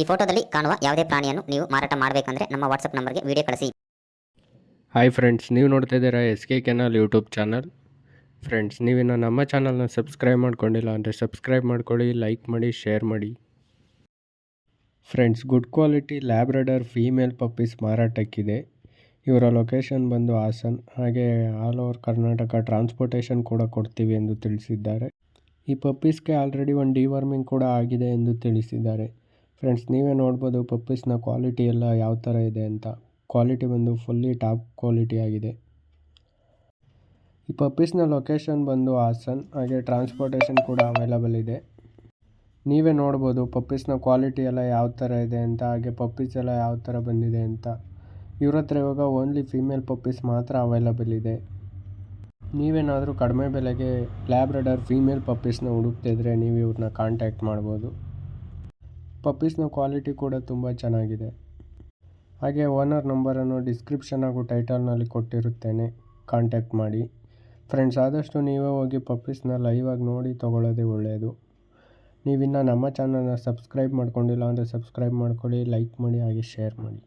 ಈ ಫೋಟೋದಲ್ಲಿ ಕಾಣುವ ಯಾವುದೇ ಪ್ರಾಣಿಯನ್ನು ನೀವು ಮಾರಾಟ ಮಾಡಬೇಕಂದ್ರೆ ನಮ್ಮ ವಾಟ್ಸಪ್ ನಂಬರ್ಗೆ ವಿಡಿಯೋ ಕಳಿಸಿ. ಹಾಯ್ ಫ್ರೆಂಡ್ಸ್, ನೀವು ನೋಡ್ತಾ ಇದ್ದೀರಾ SK canal YouTube channel. Friends, ನೀವಿನ್ನು ನಮ್ಮ ಚಾನಲ್ನ ಸಬ್ಸ್ಕ್ರೈಬ್ ಮಾಡ್ಕೊಂಡಿಲ್ಲ ಅಂದರೆ ಸಬ್ಸ್ಕ್ರೈಬ್ ಮಾಡ್ಕೊಳ್ಳಿ, ಲೈಕ್ ಮಾಡಿ, ಶೇರ್ ಮಾಡಿ. Friends, good quality Labrador female puppies ಮಾರಾಟಕ್ಕಿದೆ. ಇವರ ಲೊಕೇಶನ್ ಬಂದು ಹಾಸನ್, ಹಾಗೆ ಆಲ್ ಓವರ್ ಕರ್ನಾಟಕ ಟ್ರಾನ್ಸ್ಪೋರ್ಟೇಷನ್ ಕೂಡ ಕೊಡ್ತೀವಿ ಎಂದು ತಿಳಿಸಿದ್ದಾರೆ. ಈ ಪಪ್ಪೀಸ್ಗೆ ಆಲ್ರೆಡಿ ಒಂದು ಡಿವರ್ಮಿಂಗ್ ಕೂಡ ಆಗಿದೆ ಎಂದು ತಿಳಿಸಿದ್ದಾರೆ. ಫ್ರೆಂಡ್ಸ್, ನೀವೇ ನೋಡ್ಬೋದು ಪಪ್ಪೀಸ್ನ ಕ್ವಾಲಿಟಿ ಎಲ್ಲ ಯಾವ ಥರ ಇದೆ ಅಂತ. ಕ್ವಾಲಿಟಿ ಬಂದು ಫುಲ್ಲಿ ಟಾಪ್ ಕ್ವಾಲಿಟಿ ಆಗಿದೆ. ಈ ಪಪ್ಪೀಸ್ನ ಲೊಕೇಶನ್ ಬಂದು ಹಾಸನ್, ಹಾಗೆ ಟ್ರಾನ್ಸ್ಪೋರ್ಟೇಷನ್ ಕೂಡ ಅವೈಲಬಲ್ ಇದೆ. ನೀವೇ ನೋಡ್ಬೋದು ಪಪ್ಪೀಸ್ನ ಕ್ವಾಲಿಟಿ ಎಲ್ಲ ಯಾವ ಥರ ಇದೆ ಅಂತ, ಹಾಗೆ ಪಪ್ಪೀಸ್ ಎಲ್ಲ ಯಾವ ಥರ ಬಂದಿದೆ ಅಂತ. ಇವ್ರ ಹತ್ರ ಇವಾಗ ಓನ್ಲಿ ಫೀಮೇಲ್ ಪಪ್ಪೀಸ್ ಮಾತ್ರ ಅವೈಲಬಲ್ ಇದೆ. ನೀವೇನಾದರೂ ಕಡಿಮೆ ಬೆಲೆಗೆ ಲ್ಯಾಬ್ರಡಾರ್ ಫೀಮೇಲ್ ಪಪ್ಪೀಸ್ನ ಹುಡುಕ್ತಿದ್ರೆ ನೀವು ಇವ್ರನ್ನ ಕಾಂಟ್ಯಾಕ್ಟ್ ಮಾಡ್ಬೋದು. ಪಪ್ಪೀಸ್ನ ಕ್ವಾಲಿಟಿ ಕೂಡ ತುಂಬ ಚೆನ್ನಾಗಿದೆ. ಹಾಗೆ ಓನರ್ ನಂಬರನ್ನು ಡಿಸ್ಕ್ರಿಪ್ಷನ್ ಹಾಗೂ ಟೈಟಲ್ನಲ್ಲಿ ಕೊಟ್ಟಿರುತ್ತೇನೆ, ಕಾಂಟ್ಯಾಕ್ಟ್ ಮಾಡಿ. ಫ್ರೆಂಡ್ಸ್, ಆದಷ್ಟು ನೀವೇ ಹೋಗಿ ಪಪ್ಪೀಸ್ನ ಲೈವ್ ಆಗಿ ನೋಡಿ ತೊಗೊಳ್ಳೋದೇ ಒಳ್ಳೆಯದು. ನೀವಿನ್ನು ನಮ್ಮ ಚಾನಲ್ನ ಸಬ್ಸ್ಕ್ರೈಬ್ ಮಾಡ್ಕೊಂಡಿಲ್ಲ ಅಂದರೆ ಸಬ್ಸ್ಕ್ರೈಬ್ ಮಾಡ್ಕೊಳ್ಳಿ, ಲೈಕ್ ಮಾಡಿ, ಹಾಗೆ ಶೇರ್ ಮಾಡಿ.